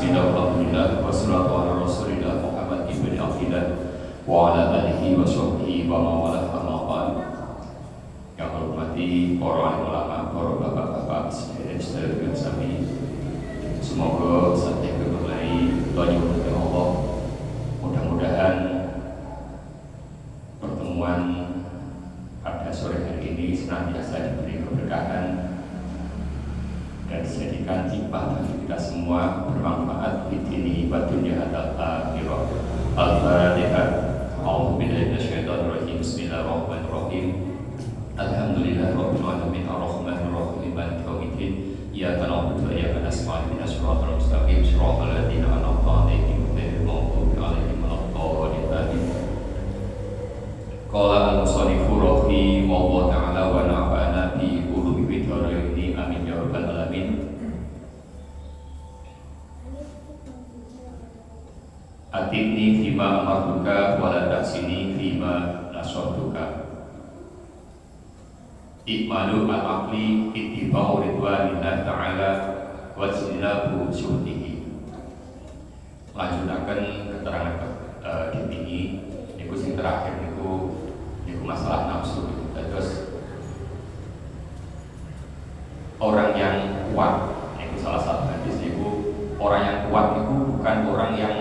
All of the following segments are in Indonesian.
Bismillahirrahmanirrahim. Wassalatu ala Rasulillah Muhammad ibn Abdillah wa ala alihi wa sahbihi wa mawalah amma ba'd. Yang hormati para ulama, para bapak-bapak saudara-saudara kami. Semoga saatnya kembali banyak dari Allah. Mudah-mudahan pertemuan pada sore hari ini senantiasa diberi keberkahan dan dijadikan timbal bagi kita semua, bermanfaat di dini wa dunya hatta akhirah. Al-Fatihah. A'udzu billahi minasyaitonir rajim. Bismillahirrahmanirrahim. Alhamdulillahirabbil alamin arrahmanir rahim maliki yaumiddin. Iyyaka na'budu wa iyyaka nasta'in ihdinas siratal mustaqim siratal ladzina an'amta 'alaihim ghairil maghdubi 'alaihim waladdallin. Qala al-musannifu rahimahullahu ta'ala wa nafa'ana bi ulumi bidharaini amin ya rabbal alamin. Atini fima amartuka wa la tahsini fima nasartuka. Ikmalu al-aqli ittiba'u ridwanillah ta'ala wa jinabu syuhdihi. Lanjutaken keterangan ini niku sing terakhir niku masalah nafsu. Terus orang yang kuat, itu salah satu hadis niku, orang yang kuat niku bukan orang yang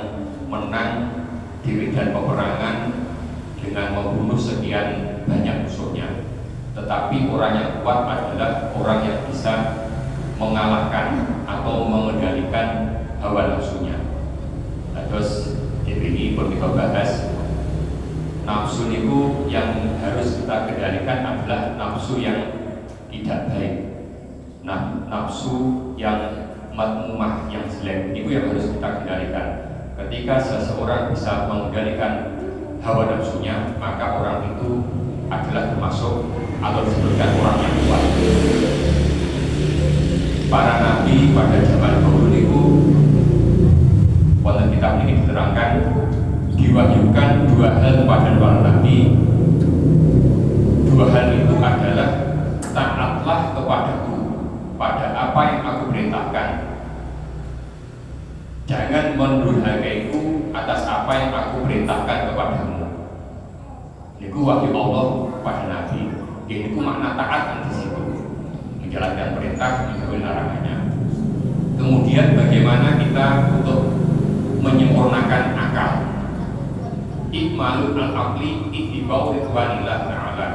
menang di medan peperangan dengan membunuh sekian banyak musuhnya, tetapi orang yang kuat adalah orang yang bisa mengalahkan atau mengendalikan hawa nafsunya. Terus ini perlu kita bahas. Nafsu itu yang harus kita kendalikan adalah nafsu yang tidak baik. Nafsu yang madmumah, yang jelek, itu yang harus kita kendalikan. Ketika seseorang bisa mengendalikan hawa nafsunya, maka orang itu adalah termasuk atau disebutkan orang yang kuat. Para nabi pada zaman dahulu itu, pada kitab ini diterangkan, diwahyukan dua hal kepada para nabi. Dua hal itu adalah taatlah kepadaku pada apa yang aku perintahkan, jangan mendurhakaiku atas apa yang aku perintahkan kepadamu. Ini wahyu Allah pada nabi. Ini makna taat di situ, menjalankan perintah, menjauhi larangannya. Kemudian bagaimana kita untuk menyempurnakan akal. Ikmalu al-aqli ittiba'u ridwanillah ta'ala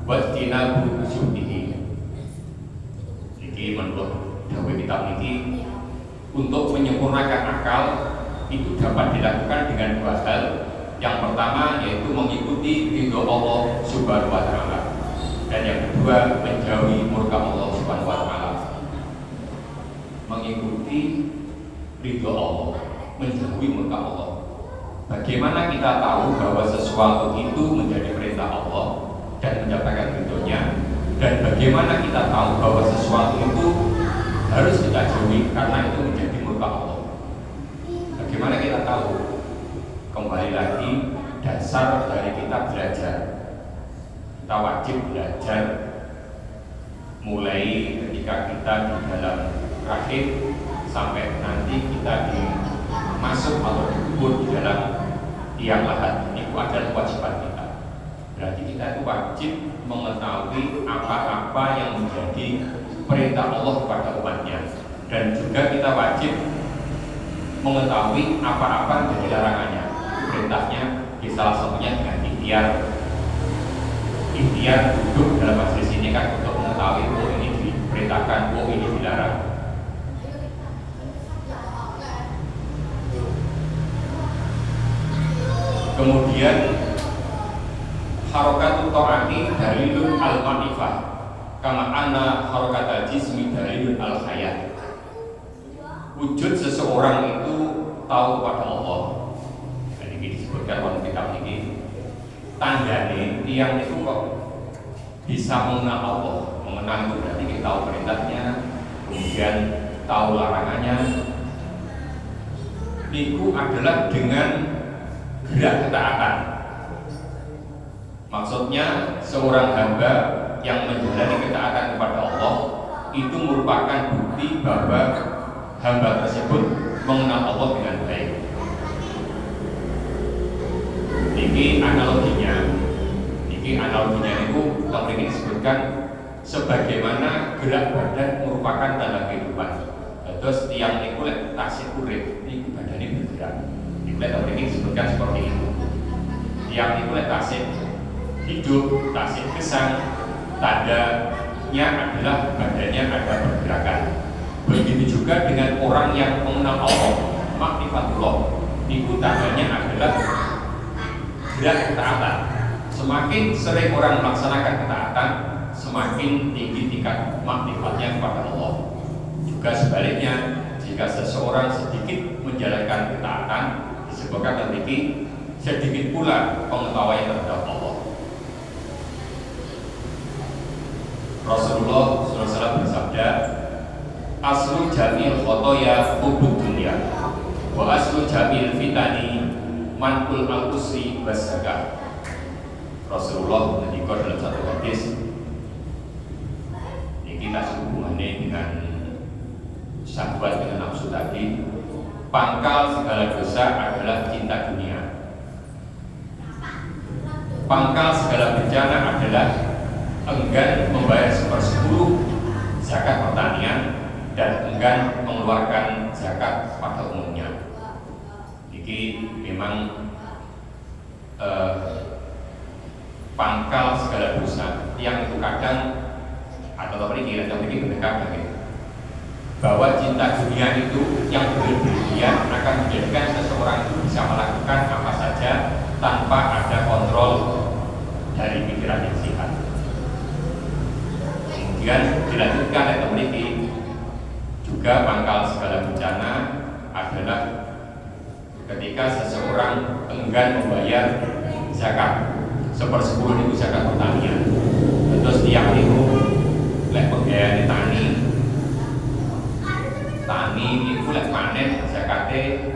wa jinabu syuhdihi. Jadi menurut dawuh kitab ini, untuk menyempurnakan akal itu dapat dilakukan dengan dua hal. Yang pertama yaitu mengikuti ridho Allah Subhanahu wa ta'ala, dan yang kedua menjauhi murka Allah Subhanahu wa ta'ala. Mengikuti ridho Allah, menjauhi murka Allah. Bagaimana kita tahu bahwa sesuatu itu menjadi perintah Allah dan mendapatkan ridhonya, dan bagaimana kita tahu bahwa sesuatu itu harus kita jauhi karena itu menjadi murka Allah? Bagaimana kita tahu? Kembali lagi, dasar dari kita belajar. Kita wajib belajar mulai ketika kita di dalam rahim sampai nanti kita masuk atau dikubur di dalam tiang lahat. Ini adalah kewajiban kita. Berarti kita itu wajib mengetahui apa-apa yang menjadi perintah Allah kepada umatnya, dan juga kita wajib mengetahui apa-apa yang menjadi larangannya. Perintahnya di salah satunya dengan ikhtiar duduk dalam majelis ini kan untuk mengetahui oh ini diperintahkan, oh ini dilarang. Kemudian harokatul ta'ati dalilun al-ma'rifah kama anna harokatul jismi dalilun al-hayat. Wujud seseorang itu tahu kepada Allah. Dan ini disebutkan dalam kitab ini. Tandane tiang itu kok bisa mengenal Allah. Mengenal itu berarti kita tahu perintahnya, kemudian tahu larangannya. Itu adalah dengan gerak ketaatan. Maksudnya seorang hamba yang menjalani ketaatan kepada Allah itu merupakan bukti bahwa hamba tersebut mengenal Allah dengan baik. Ini analoginya itu kalau ini disebutkan sebagaimana gerak badan merupakan tanda kehidupan. Terus tiang ini lek tasik urip, ini badannya bergerak. Ini kalau ini disebutkan seperti itu. Tiang ini lek tasik hidup, tasik gesang, tandanya adalah badannya ada pergerakan. Begitu juga dengan orang yang mengenal Allah, makrifatullah, itu tandanya adalah gerak ketaatan. Semakin sering orang melaksanakan ketaatan, semakin tinggi tingkat makrifatnya kepada Allah. Juga sebaliknya, jika seseorang sedikit menjalankan ketaatan, disebabkan memiliki sedikit pula pengetahuan terhadap Allah. Rasulullah SAW bersabda, aslu jamil khotoya hubud dunya, wa aslu jamil fitani manqul al-usri was-zakah. Rasulullah menjadikan dalam satu hadis, ini kita hubungannya dengan sahabat dengan nafsu tadi. Pangkal segala dosa adalah cinta dunia. Pangkal segala bencana adalah enggan membayar 1/10 zakat pertanian dan enggan mengeluarkan zakat pada umumnya. Ini memang pangkal segala dosa yang itu kadang atau ini mendekat bahwa cinta dunia itu yang berlebihan akan menjadikan seseorang itu bisa melakukan apa saja tanpa ada kontrol dari pikiran yang sehat. Kemudian dilanjutkan dan memiliki juga pangkal segala bencana adalah ketika seseorang enggan membayar zakat 1/10 itu zakat pertanian. Terus tiap itu lek pembiayaan tani itu lek panen zakatnya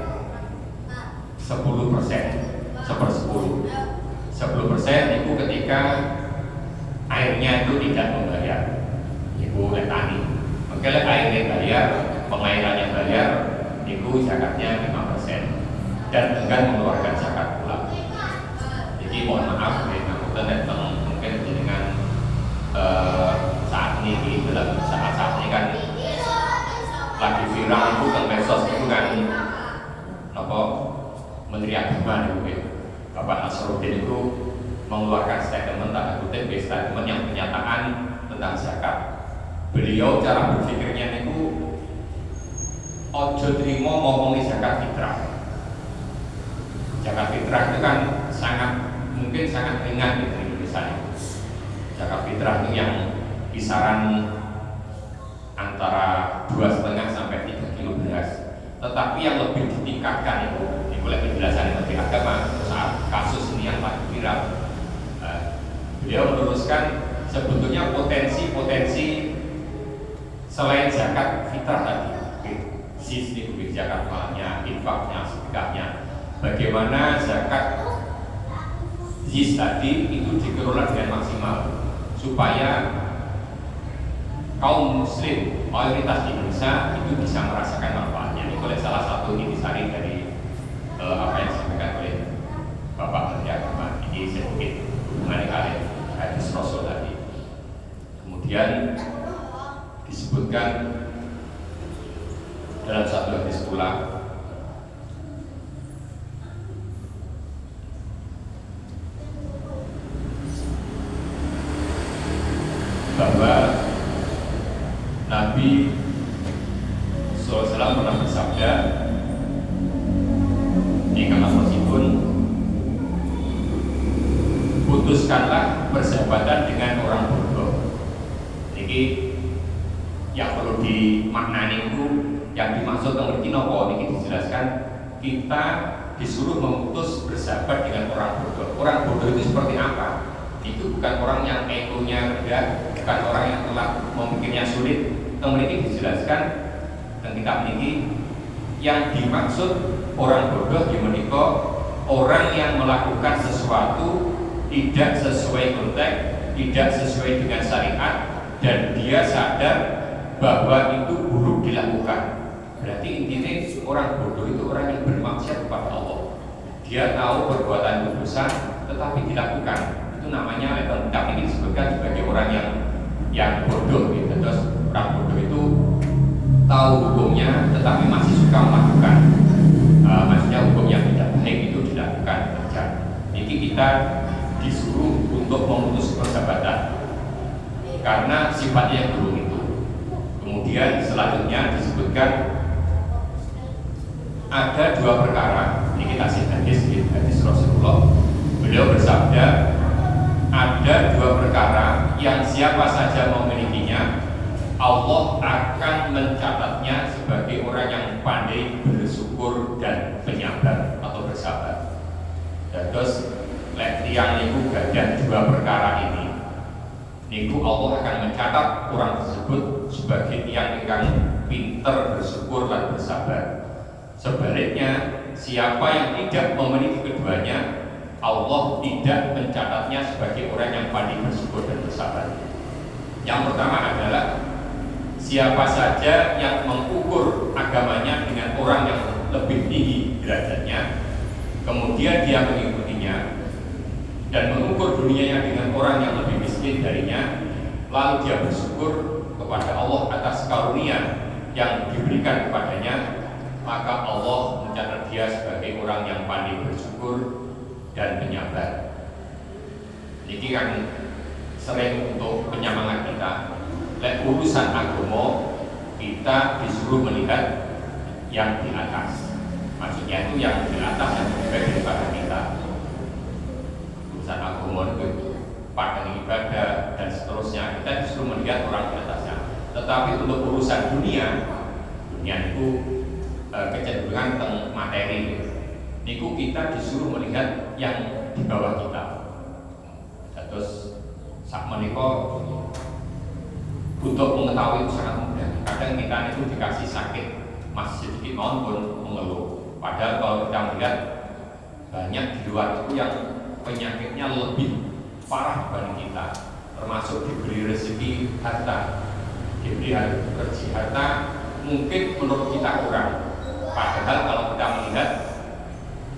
10%, 10% itu ketika airnya itu tidak membayar, itu lek tani. Maka lek airnya bayar, pengairannya bayar, itu zakatnya 5% dan enggan mengeluarkan zakat pula. Jadi mohon maaf, mungkin dengan saat ini dalam saat ini kan lagi viral itu kan medsos itu kan apa Menteri Agama itu Bapak Nasruddin itu mengeluarkan statement tanda kutip statement yang pernyataan tentang zakat. Beliau cara berpikirnya itu ojo terima ngomongi zakat fitrah. Zakat fitrah itu kan mungkin sangat ringan gitu misalnya. Zakat fitrah itu yang kisaran antara 2,5 sampai 3 kilo beras. Tetapi yang lebih ditingkatkan itu oleh penjelasan Menteri Agama saat kasus ini yang paling viral. Beliau meluruskan sebetulnya potensi selain zakat fitrah tadi, zis ini zakat malnya, infaknya, sedekahnya. Bagaimana zakat zis tadi itu dikelola dengan maksimal supaya kaum muslim mayoritas di Indonesia itu bisa merasakan manfaatnya. Ini oleh salah satu intisari dari apa yang disampaikan oleh Bapak Menteri Agama. Ini sedikit hubungannya kali hadis Rasul tadi. Kemudian disebutkan dalam satu hadis pula bahwa Nabi SAW pernah bersabda, ingatlah meskipun putuskanlah persahabatan dengan orang bodoh. Ini yang perlu dimaknani itu yang dimaksud mengerti nopo ini dijelaskan kita disuruh memutus bersahabat dengan orang bodoh. Orang bodoh itu seperti apa? Itu bukan orang yang egonya rendah, bukan orang yang telah memikirnya sulit. Kemudian dijelaskan dan kita memiliki yang dimaksud orang bodoh dimana orang yang melakukan sesuatu tidak sesuai konteks, tidak sesuai dengan syariat, dan dia sadar bahwa itu buruk dilakukan. Berarti intinya orang bodoh itu orang yang bermaksiat kepada Allah. Dia tahu perbuatan itu dosa, tetapi dilakukan. Itu namanya tapi ini disebutkan sebagai orang yang bodoh gitu. Terus orang bodoh itu tahu hukumnya, tetapi masih suka melakukan. Maksudnya hukum yang tidak baik itu dilakukan kerja. Ini kita disuruh untuk memutus persahabatan karena sifatnya yang buruk itu. Kemudian selanjutnya disebutkan ada dua perkara. Ini kita hadis Rasulullah. Beliau bersabda, ada dua perkara yang siapa saja memilikinya, Allah akan mencatatnya sebagai orang yang pandai bersyukur dan penyabar atau bersabar. Dan terus yang niku gadah dua perkara ini, niku Allah akan mencatat orang tersebut sebagai yang pinter bersyukur dan bersabar. Sebaliknya, siapa yang tidak memiliki keduanya, Allah tidak mencatatnya sebagai orang yang pandai bersyukur dan bersabar. Yang pertama adalah siapa saja yang mengukur agamanya dengan orang yang lebih tinggi derajatnya, kemudian dia mengikutinya, dan mengukur dunianya dengan orang yang lebih miskin darinya, lalu dia bersyukur kepada Allah atas karunia yang diberikan kepadanya, maka Allah mencatat dia sebagai orang yang pandai bersyukur dan penyabar. Ini kan sering untuk penyemangat kita. Urusan agama kita disuruh melihat yang di atas. Maksudnya itu yang di atas yang lebih baik daripada kita. Urusan agama itu pada ibadah dan seterusnya kita disuruh melihat orang di atasnya. Tetapi untuk urusan dunia itu kecenderungan tentang materi. Niku kita disuruh melihat yang di bawah kita. Terus sak menika untuk mengetahui itu sangat mudah. Kadang kita itu dikasih sakit masih sedikit pun mengeluh. Padahal kalau kita melihat banyak di luar itu yang penyakitnya lebih parah dibanding kita, termasuk diberi rezeki harta, diberi rezeki harta mungkin menurut kita kurang. Padahal kalau kita melihat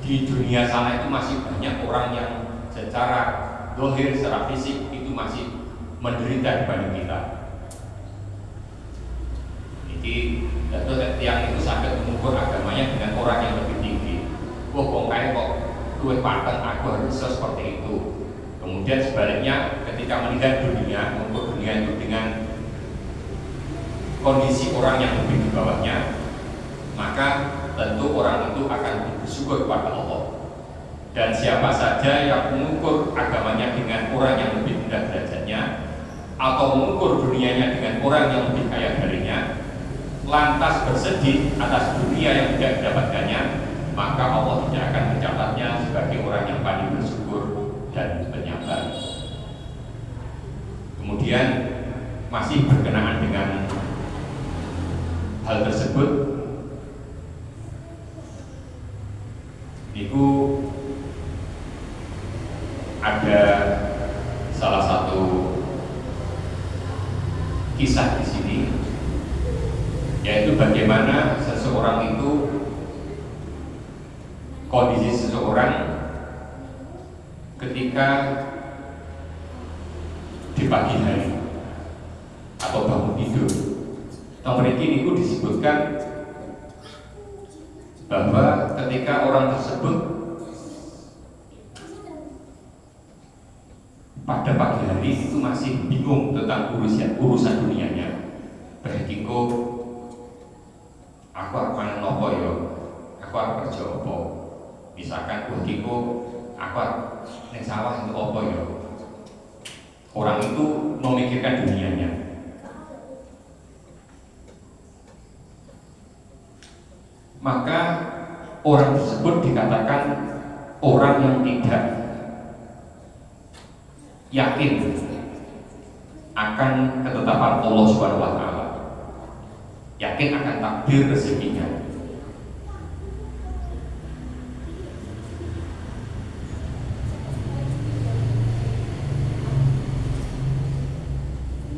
di dunia sana itu masih banyak orang yang secara zahir, secara fisik itu masih menderita dibanding kita. Jadi yang itu sampai mengukur agamanya dengan orang yang lebih tinggi. Kok luwih paten aku harus seperti itu. Kemudian sebaliknya ketika melihat dunia, mengukur dunia itu dengan kondisi orang yang lebih di bawahnya, maka tentu orang itu akan bersyukur kepada Allah. Dan siapa saja yang mengukur agamanya dengan orang yang lebih rendah derajatnya, atau mengukur dunianya dengan orang yang lebih kaya darinya, lantas bersedih atas dunia yang tidak didapatkannya, maka Allah tidak akan mencatatnya sebagai orang yang pandai bersyukur dan penyabar. Kemudian masih berkenaan dengan hal tersebut, itu ada salah satu kisah di sini, yaitu bagaimana seseorang itu, kondisi seseorang ketika di pagi hari atau bangun tidur. Nomor ini disebutkan bahwa ketika orang tersebut pada pagi hari itu masih bingung tentang urusan dunianya. Bahiko aku akan nopo yo, aku akan kerja apa? Misalkan bahiko aku neng sawah itu apa yo? Orang itu memikirkan dunianya. Maka orang tersebut dikatakan orang yang tidak yakin akan ketetapan Allah Subhanahu wa taala, yakin akan takdir rezekinya.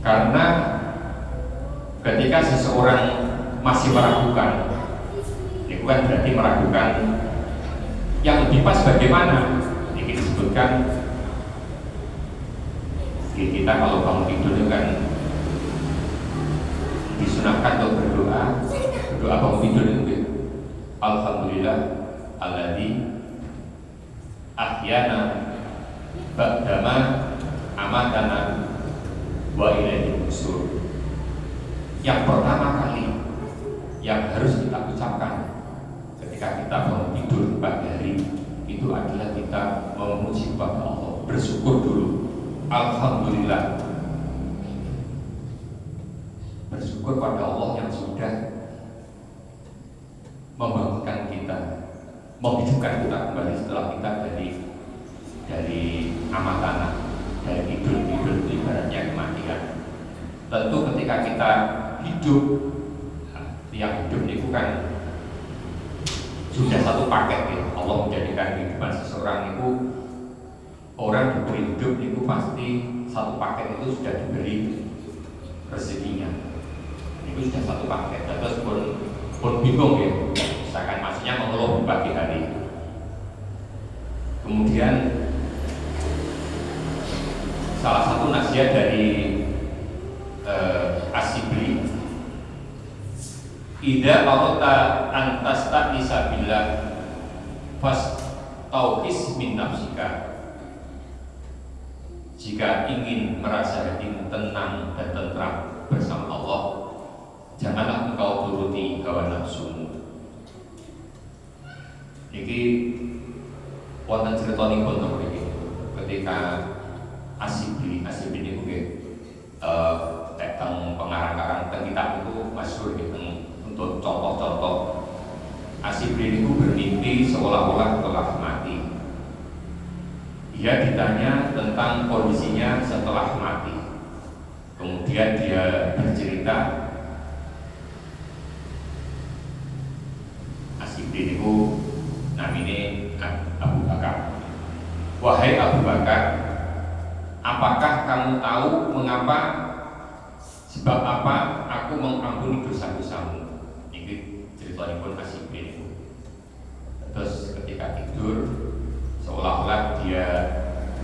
Karena ketika seseorang masih meragukan itu kan berarti meragukan yang lebih pas bagaimana. Ini disebutkan kita kalau bangun tidur itu kan disunahkan untuk berdoa bangun tidur itu Alhamdulillah alladzi ahyana ba'dama amatana wa ilaihi nusyur. Yang pertama kali yang harus kita ucapkan ketika kita bangun tidur pagi hari itu adalah kita memuji kepada Allah, bersyukur dulu. Alhamdulillah, bersyukur pada Allah yang sudah membangunkan kita, menghidupkan kita kembali setelah kita dari amatana, dari tidur ibaratnya kematian. Tentu ketika kita hidup, yang hidup itu kan sudah satu paket ya. Allah menjadikan kehidupan seseorang itu, orang diberi hidup itu pasti satu paket itu sudah diberi rezekinya. Itu sudah satu paket. Terus pun bingung ya. Misalkan maksudnya mengeluh di pagi hari. Kemudian salah satu nasihat dari As-Sibli, idza arata antas ta'isa billah fas tauhis min nafsika. Jika ingin merasa hatimu tenang dan tentram bersama Allah, janganlah engkau turuti hawa nafsumu. Iki wonten critanipun to mriki ketika As-Sibli niku nggih teng pengarang-karang teng kitab itu masyhur gitu. Untuk contoh-contoh, As-Sibli niku bermimpi seolah-olah telah mati. Dia ditanya tentang kondisinya setelah mati. Kemudian dia bercerita, As-Sibli niku namine Abu Bakar. Wahai Abu Bakar, apakah kamu tahu mengapa, sebab apa aku mengampuni dosa-dosamu? Ini ceritanya As-Sibli niku. Terus ketika tidur, seolah-olah dia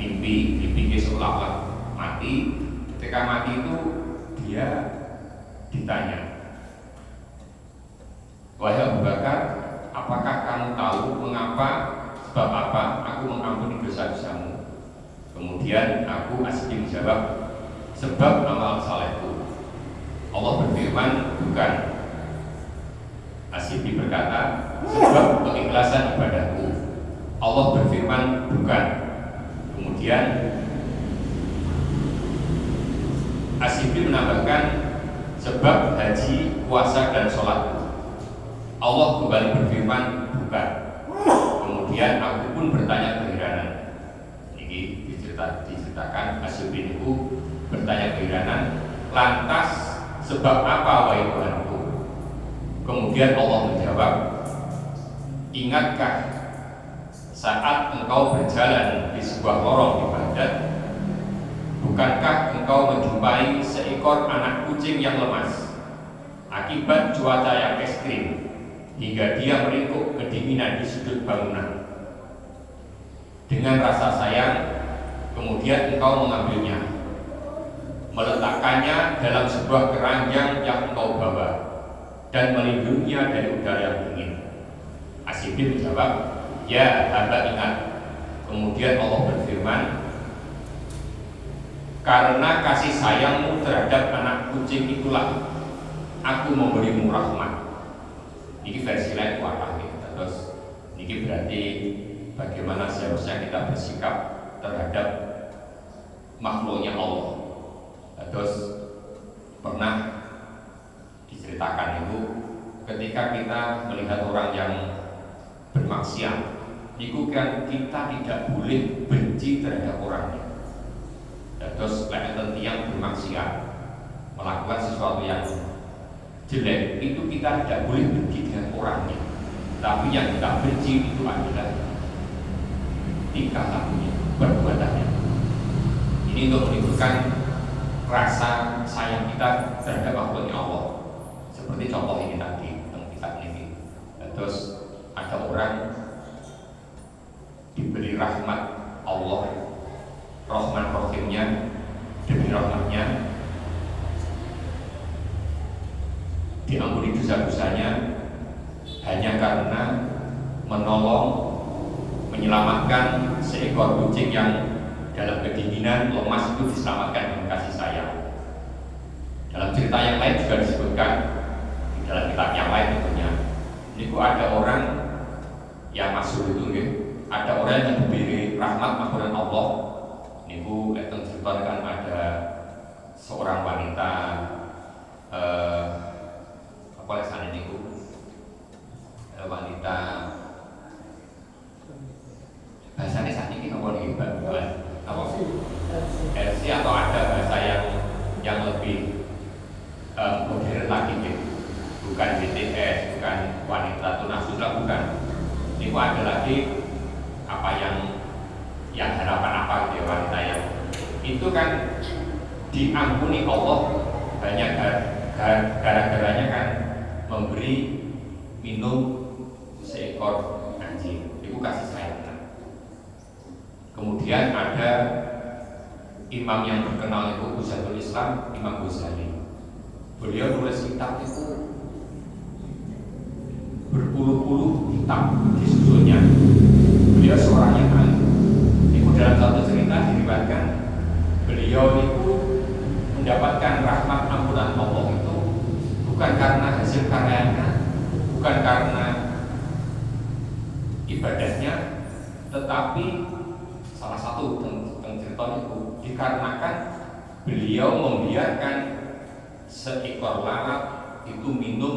mimpi seolah-olah mati. Ketika mati itu dia ditanya, wahai Abu Bakar, apakah kamu tahu mengapa, sebab apa aku mengampuni dosa-dosamu? Kemudian aku As-Sibli menjawab, sebab amal salehku. Allah berfirman, bukan. As-Sibli berkata, sebab keikhlasan ibadahku. Allah berfirman, bukan. Kemudian As-Sibli menambahkan, sebab haji, puasa, dan sholatku. Allah kembali berfirman, bukan. Kemudian aku pun bertanya keheranan. Ini diceritakan As-Sibli itu bertanya keheranan, lantas sebab apa wahai Tuhanku? Kemudian Allah menjawab, ingatkah saat engkau berjalan di sebuah lorong ibadat, bukankah engkau menjumpai seekor anak kucing yang lemas akibat cuaca yang ekstrim hingga dia meringkuk kedinginan di sudut bangunan? Dengan rasa sayang, kemudian engkau mengambilnya, meletakkannya dalam sebuah keranjang yang engkau bawa, dan melindunginya dari udara yang dingin. As-Sibli menjawab, ya hamba ingat. Kemudian Allah berfirman, karena kasih sayangmu terhadap anak kucing itulah aku memberimu rahmat. Ini versi lain kuatah. Terus ini berarti bagaimana seharusnya kita bersikap terhadap makhluknya Allah. Terus pernah diceritakan itu ketika kita melihat orang yang bermaksiat, itu kan kita tidak boleh benci terhadap orangnya. Terus lek yang bermaksiat melakukan sesuatu yang jelek, itu kita tidak boleh benci dengan orangnya. Tapi yang kita benci itu adalah tingkah lakunya, perbuatannya. Ini untuk menimbulkan rasa sayang kita terhadap makhluknya Allah. Seperti contoh ini tadi tentang kitab ini. Terus ada orang diberi rahmat Allah, Rahman Rahimnya, demi rahmatnya diampuni dosa-dosanya hanya karena menolong, menyelamatkan seekor kucing yang dalam kedinginan lemas itu diselamatkan dengan kasih sayang. Dalam cerita yang lain juga disebutkan, di dalam kitab yang lain tentunya, ini ada orang yang masuk itu, ada orang yang diberi rahmat ampunan Allah. Ini itu ceritakan ada seorang wanita apa sana ini wanita bahasanya saat ini apa nih apa versi atau ada bahasa yang lebih modern lagi gitu. Bukan BTS, bukan wanita tunasudra, bukan. Ini ada lagi apa yang harapan apa gitu ya, wanita yang itu kan diampuni Allah banyak gara-garanya kan memberi minum seekor anjing. Itu kasih sayang. Kemudian ada imam yang terkenal itu Husatul Islam, Imam Ghazali. Beliau nulis kitab itu berpuluh-puluh kitab disusunnya. Beliau seorang yang alim. Itu dalam satu cerita diriwayatkan beliau itu mendapatkan rahmat ampunan Allah itu bukan karena hasil karyanya, bukan karena ibadahnya, tetapi salah satu tentang cerita itu dikarenakan beliau membiarkan seekor lalat itu minum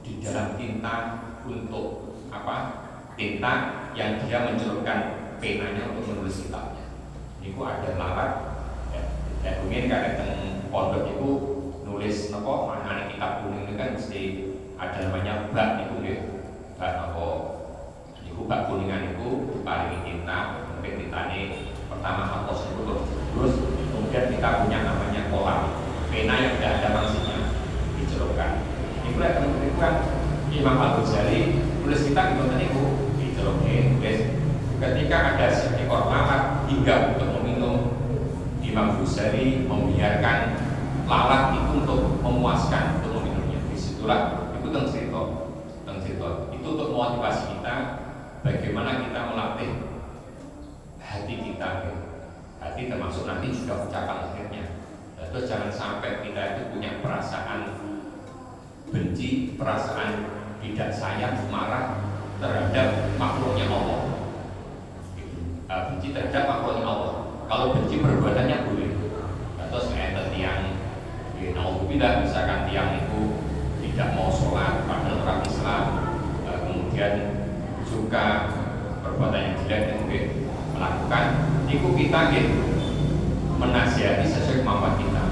di dalam tinta untuk apa? Tinta yang dia mencelupkan penanya untuk menulis kitabnya. Itu ada lalat, ya mungkin karena tentang pondok itu nulis nopo mana kitab kuning itu kan mesti ada namanya bak itu ya, bak nopo. Itu bak kuningan itu diparingi tinta, mungkin tintanya pertama hapus itu terus kemudian kita punya namanya kolam pena yang tidak ada maksudnya dicelupkan. Itu kan Imam Al-Ghazali tulis kitab itu dicelupkan. Ketika ada seekor lalat hingga untuk meminum, Imam Ghazali membiarkan lalat itu untuk memuaskan untuk meminumnya. Disitulah itu tentang cerita itu untuk motivasi kita bagaimana kita melatih hati kita, hati termasuk nanti juga ucapan akhirnya. Terus jangan sampai kita itu punya perasaan benci, perasaan tidak sayang, marah terhadap makhluknya Allah. Benci terhadap makhluknya Allah. Kalau benci perbuatannya boleh. Terus kayak tiang, naudzubillah misalkan tiang itu tidak mau sholat padahal orang Islam, kemudian suka perbuatan yang jelek yang melakukan, itu kita menasihati sesuai kemampuan kita.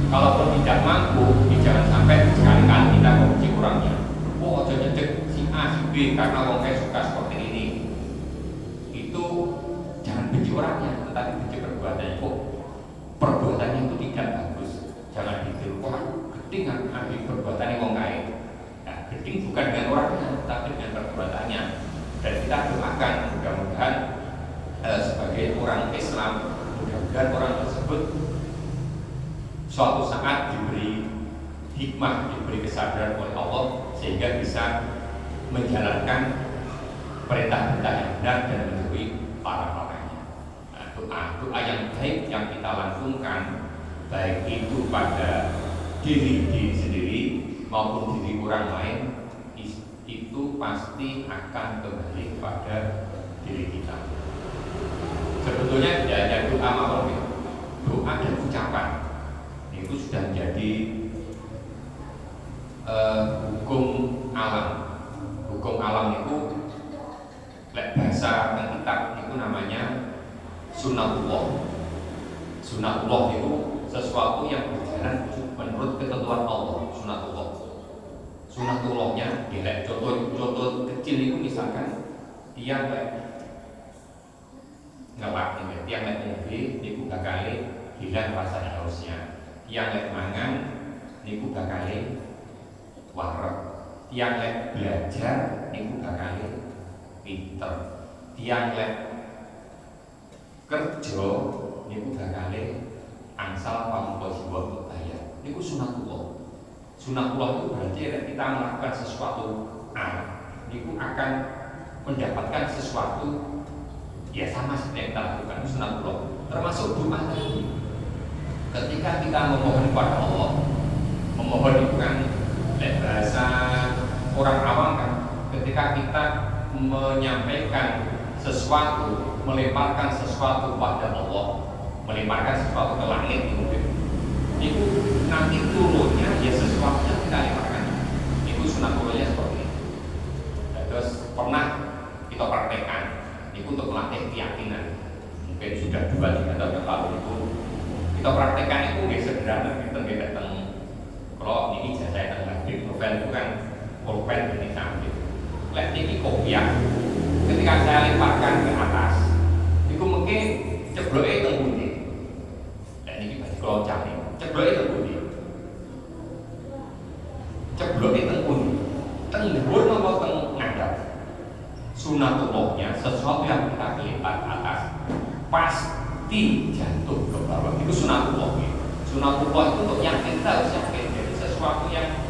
Kalaupun tidak mampu, jangan sampai sekali-kali kita membenci kurangnya. Oh, jangan cek si A, si B karena orang saya suka seperti ini. Itu jangan benci orangnya, tetapi benci perbuatannya. Oh, perbuatannya itu tidak bagus. Jangan ditiru. Oh, geding ambil perbuatannya orang kaya. Nah, geding bukan dengan orangnya, tapi dengan perbuatannya. Dan kita doakan mudah-mudahan sebagai orang Islam, mudah-mudahan orang tersebut suatu saat diberi hikmah, diberi kesadaran oleh Allah sehingga bisa menjalankan perintah-perintah yang benar dan menjauhi larang-larangnya. Doa yang baik yang kita langsungkan, baik itu pada diri sendiri maupun diri orang lain, itu pasti akan kembali kepada diri kita. Sebetulnya tidak ada doa maupun doa dan ucapan itu sudah menjadi hukum alam. Hukum alam itu bahasa kitab itu namanya sunatullah. Sunatullah itu sesuatu yang berjalan menurut ketentuan Allah. Sunatullahnya contoh kecil itu misalkan tiang ngelak ini, tiang naik mobil niku bakal hilang rasa hausnya. Tiang naik mangan niku bakal wareg. tiang lek belajar niku bakal pinter, tiang lek kerja niku bakal angsal pamungka jiwa bayar. Niku sunatullah. Sunatullah itu berarti kita melakukan sesuatu niku akan mendapatkan sesuatu ya sama seperti yang kita lakukan. Sunatullah termasuk doa tadi. Ketika kita memohon kepada Allah, memohon itu kan bahasa orang awam kan, ketika kita menyampaikan sesuatu, melemparkan sesuatu pada Allah, melemparkan sesuatu ke langit itu nanti turunnya ya sesuatu yang kita lemparkan. Itu sunatullahnya seperti itu. Terus pernah kita praktekkan itu untuk melatih keyakinan. Mungkin sudah 2-3 tahun yang lalu itu kita praktekkan itu nggak sederhana. Kita nggak datang kalau ini jasa yang lagi novel itu kan pulpen ini sampai lek ini kopiah. Ketika saya lemparkan ke atas itu mungkin cebloknya itu bunyi. Dan ini baju keloncang ini cebloknya itu bunyi. Cebloknya itu bunyi. Tenggur nopo teng ngadap. Sunatullahnya sesuatu yang kita lempar ke atas pasti jatuh ke bawah. Itu sunatullah. Sunatullah itu untuk yakin, kita harus yakin. Jadi sesuatu yang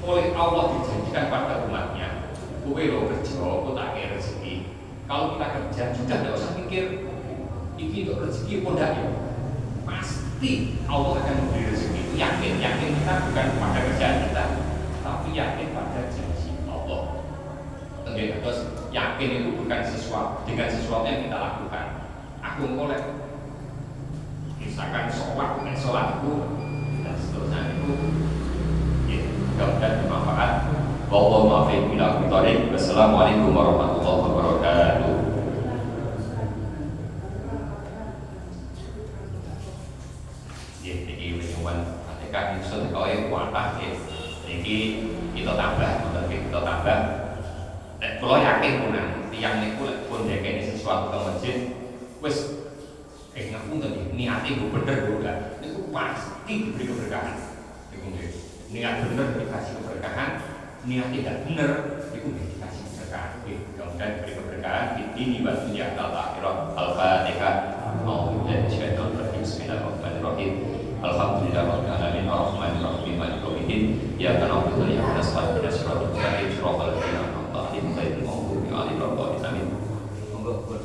oleh Allah dijanjikan pada umatnya. Kowe lo kerja, kowe tak kira rezeki. Kalau kita kerja sudah tidak usah mikir ini untuk rezeki pun tidak ya. Pasti Allah akan memberi rezeki. Itu yakin kita bukan pada kerjaan kita, tapi yakin pada janji Allah. Terus yakin itu bukan sesuatu dengan sesuatu yang kita lakukan. Aku ngoleh misalkan sholat itu dan seterusnya itu ya mudah-mudahan bermanfaat. Wallahu muwaffiq ila aqwamit thoriq. Wassalamualaikum warahmatullahi wabarakatuh. Ya, ini penyuman ketika itu kau yang kuatah ya. Jadi kita tambah, kita tambah. Kalau yakin menang, tiang niku pun ini sesuatu ke masjid, wes ngaku tadi niatnya gue bener gue enggak, itu pasti diberi keberkahan. Niat bener dikasih keberkahan, niat tidak bener itu dikasih keberkahan. Kemudian diberi keberkahan ini batunya al-akhirah al-fatihah. Bismillahirrahmanirrahim. Alhamdulillahirabbil alamin arrahmanir rahim maliki yaumiddin. Iyyaka na'budu wa iyyaka nasta'in ihdinas siratal mustaqim siratal ladzina an'amta 'alaihim ghairil maghdubi 'alaihim waladdallin. Amin. Monggo.